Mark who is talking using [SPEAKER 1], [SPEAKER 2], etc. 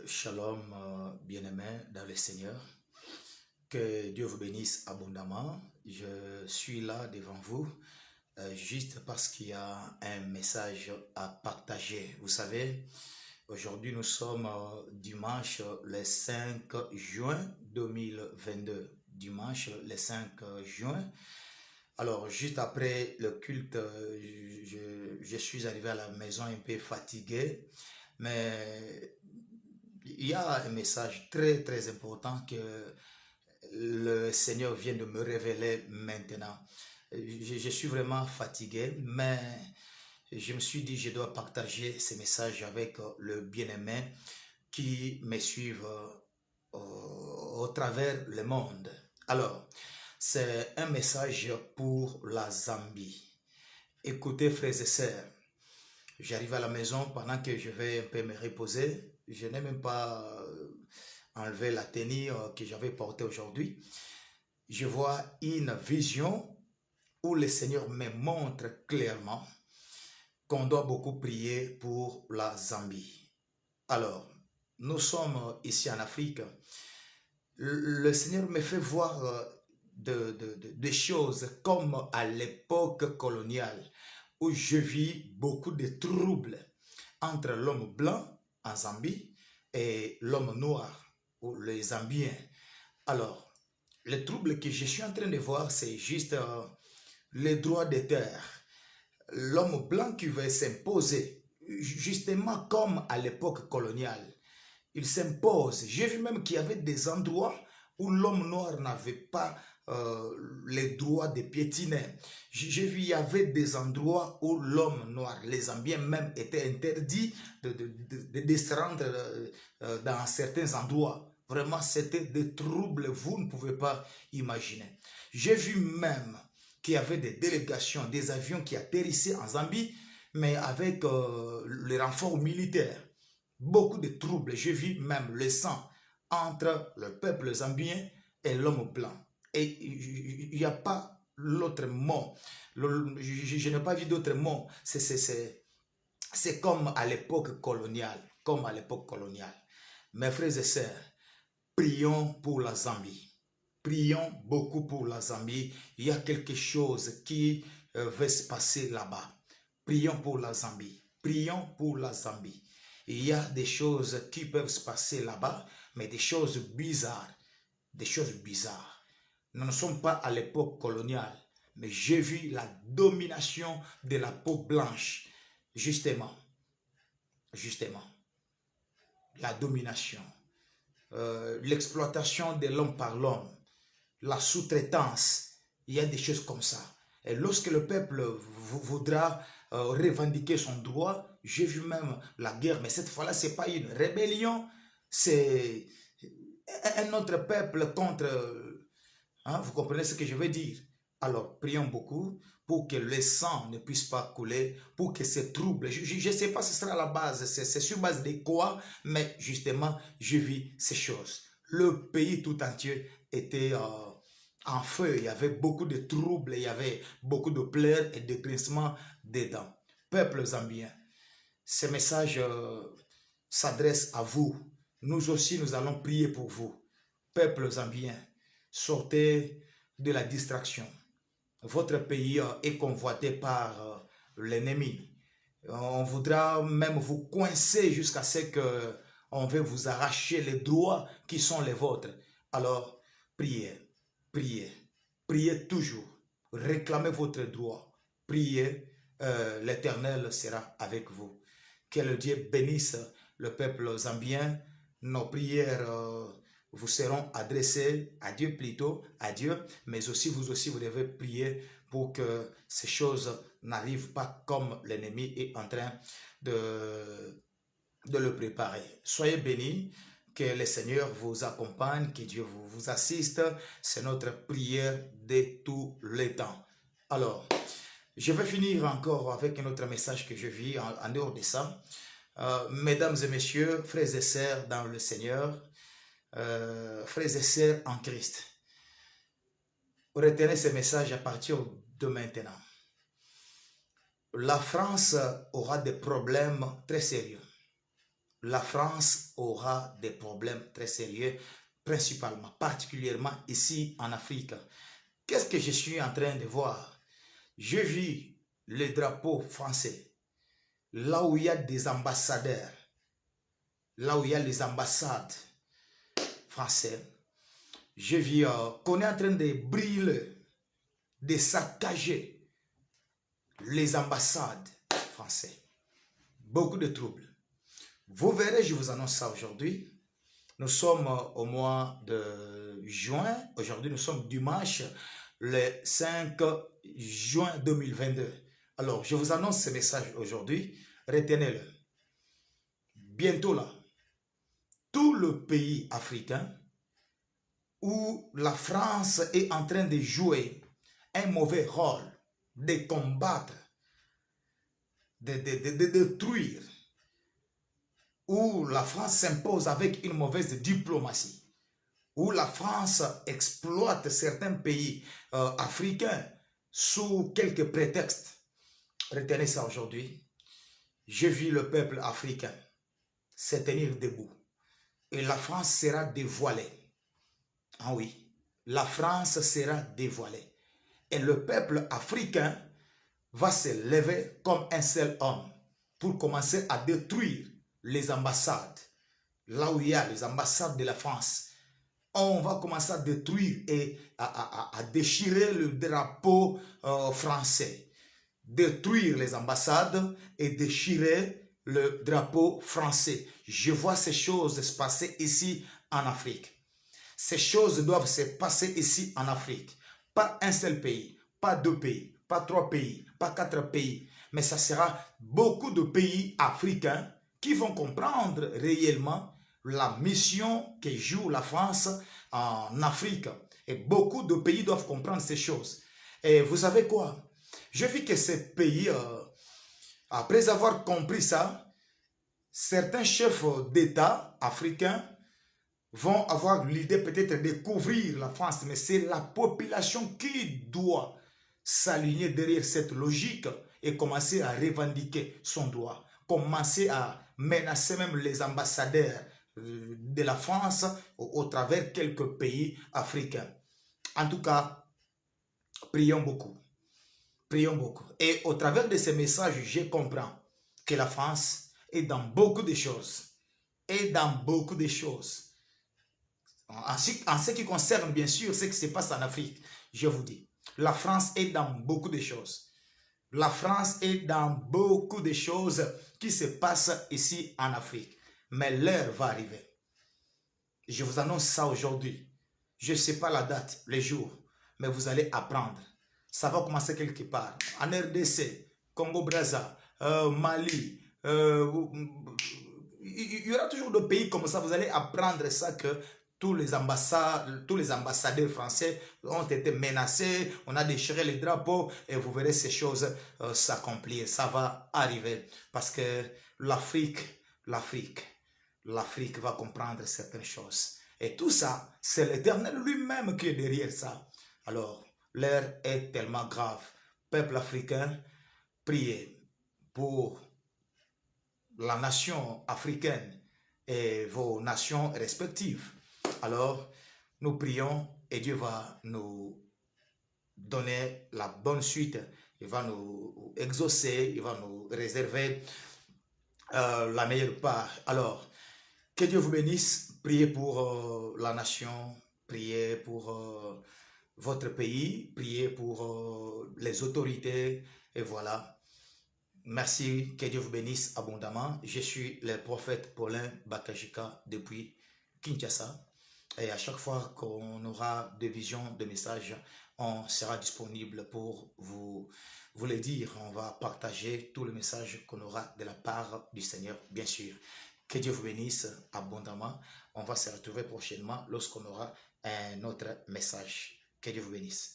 [SPEAKER 1] Shalom, bien-aimés dans le Seigneur. Que Dieu vous bénisse abondamment. Je suis là devant vous juste parce qu'il y a un message à partager. Vous savez, aujourd'hui nous sommes dimanche le 5 juin 2022. Dimanche le 5 juin. Alors, juste après le culte, je suis arrivé à la maison un peu fatigué, mais il y a un message très très important que le Seigneur vient de me révéler maintenant. Je suis vraiment fatigué, mais je me suis dit je dois partager ces messages avec le bien-aimé qui me suivent au travers le monde. Alors, c'est un message pour la Zambie. Écoutez, frères et sœurs, j'arrive à la maison pendant que je vais un peu me reposer. Je n'ai même pas enlevé la tenue que j'avais portée aujourd'hui. Je vois une vision où le Seigneur me montre clairement qu'on doit beaucoup prier pour la Zambie. Alors, nous sommes ici en Afrique. Le Seigneur me fait voir des choses comme à l'époque coloniale où je vis beaucoup de troubles entre l'homme blanc en Zambie et l'homme noir ou les Zambiens. Alors, le trouble que je suis en train de voir, c'est juste les droits des terres. L'homme blanc qui veut s'imposer, justement comme à l'époque coloniale. Il s'impose. J'ai vu même qu'il y avait des endroits où l'homme noir n'avait pas les droits de piétiner. J'ai vu il y avait des endroits où l'homme noir, les Zambiens même, étaient interdits de se rendre dans certains endroits. Vraiment, c'était des troubles, vous ne pouvez pas imaginer. J'ai vu même qu'il y avait des délégations, des avions qui atterrissaient en Zambie, mais avec les renforts militaires. Beaucoup de troubles. J'ai vu même le sang entre le peuple zambien et l'homme blanc. Et il n'y a pas l'autre mot. Je n'ai pas vu d'autre mot. C'est comme à l'époque coloniale. Comme à l'époque coloniale. Mes frères et sœurs, prions pour la Zambie. Prions beaucoup pour la Zambie. Il y a quelque chose qui va se passer là-bas. Prions pour la Zambie. Prions pour la Zambie. Il y a des choses qui peuvent se passer là-bas, mais des choses bizarres. Des choses bizarres. Nous ne sommes pas à l'époque coloniale, mais j'ai vu la domination de la peau blanche. Justement. La domination. L'exploitation de l'homme par l'homme. La sous-traitance. Il y a des choses comme ça. Et lorsque le peuple voudra revendiquer son droit, j'ai vu même la guerre, mais cette fois-là, ce n'est pas une rébellion, c'est un autre peuple contre... Hein, vous comprenez ce que je veux dire? Alors, prions beaucoup pour que le sang ne puisse pas couler, pour que ces troubles, je ne sais pas si ce sera la base, c'est sur base de quoi, mais justement, je vis ces choses. Le pays tout entier était... en feu, il y avait beaucoup de troubles, il y avait beaucoup de pleurs et de grincements dedans. Peuple zambien, ce message s'adresse à vous. Nous aussi, nous allons prier pour vous. Peuple zambien, sortez de la distraction. Votre pays est convoité par l'ennemi. On voudra même vous coincer jusqu'à ce qu'on veut vous arracher les droits qui sont les vôtres. Alors, priez. Priez, priez toujours, réclamez votre droit, priez, l'Éternel sera avec vous. Que le Dieu bénisse le peuple zambien, nos prières vous seront adressées à Dieu plutôt, à Dieu, mais aussi vous devez prier pour que ces choses n'arrivent pas comme l'ennemi est en train de le préparer. Soyez bénis. Que le Seigneur vous accompagne, que Dieu vous assiste. C'est notre prière de tous les temps. Alors, je vais finir encore avec un autre message que je vis en dehors de ça. Mesdames et messieurs, frères et sœurs dans le Seigneur, frères et sœurs en Christ, retenez ce message à partir de maintenant. La France aura des problèmes très sérieux. la France aura des problèmes très sérieux, principalement, particulièrement ici en Afrique. Qu'est-ce que je suis en train de voir? Je vis le drapeau français, là où il y a des ambassadeurs, là où il y a les ambassades françaises. Je vis qu'on est en train de brûler, de saccager les ambassades françaises. Beaucoup de troubles. Vous verrez, je vous annonce ça aujourd'hui. Nous sommes au mois de juin. Aujourd'hui, nous sommes dimanche, le 5 juin 2022. Alors, je vous annonce ce message aujourd'hui. Retenez-le. Bientôt là, tout le pays africain où la France est en train de jouer un mauvais rôle, de combattre, de détruire, où la France s'impose avec une mauvaise diplomatie, où la France exploite certains pays africains sous quelques prétextes. Retenez ça aujourd'hui. Je vis le peuple africain se tenir debout. Et la France sera dévoilée. Ah oui, la France sera dévoilée. Et le peuple africain va se lever comme un seul homme pour commencer à détruire les ambassades. Là où il y a les ambassades de la France, on va commencer à détruire et à déchirer le drapeau français. Détruire les ambassades et déchirer le drapeau français. Je vois ces choses se passer ici en Afrique. Ces choses doivent se passer ici en Afrique. Pas un seul pays, pas deux pays, pas trois pays, pas quatre pays. Mais ça sera beaucoup de pays africains qui vont comprendre réellement la mission que joue la France en Afrique. Et beaucoup de pays doivent comprendre ces choses. Et vous savez quoi? Je vis que ces pays, après avoir compris ça, certains chefs d'État africains vont avoir l'idée peut-être de couvrir la France, mais c'est la population qui doit s'aligner derrière cette logique et commencer à revendiquer son droit, commencer à menacer même les ambassadeurs de la France au travers quelques pays africains. En tout cas, prions beaucoup. Prions beaucoup. Et au travers de ces messages, je comprends que la France est dans beaucoup de choses. Et dans beaucoup de choses. En ce qui concerne, bien sûr, ce qui se passe en Afrique, je vous dis, la France est dans beaucoup de choses. La France est dans beaucoup de choses qui se passent ici en Afrique. Mais l'heure va arriver. Je vous annonce ça aujourd'hui. Je ne sais pas la date, le jour, mais vous allez apprendre. Ça va commencer quelque part. En RDC, Congo-Brazza, Mali, il y aura toujours des pays comme ça. Vous allez apprendre ça que tous les ambassadeurs français ont été menacés, on a déchiré les drapeaux et vous verrez ces choses s'accomplir. Ça va arriver parce que l'Afrique va comprendre certaines choses. Et tout ça, c'est l'Éternel lui-même qui est derrière ça. Alors, l'heure est tellement grave. Peuple africain, priez pour la nation africaine et vos nations respectives. Alors, nous prions et Dieu va nous donner la bonne suite. Il va nous exaucer, il va nous réserver la meilleure part. Alors, que Dieu vous bénisse. Priez pour la nation, priez pour votre pays, priez pour les autorités. Et voilà. Merci, que Dieu vous bénisse abondamment. Je suis le prophète Paulin Bakajika depuis Kinshasa. Et à chaque fois qu'on aura des visions, des messages, on sera disponible pour vous les dire. On va partager tous les messages qu'on aura de la part du Seigneur, bien sûr. Que Dieu vous bénisse abondamment. On va se retrouver prochainement lorsqu'on aura un autre message. Que Dieu vous bénisse.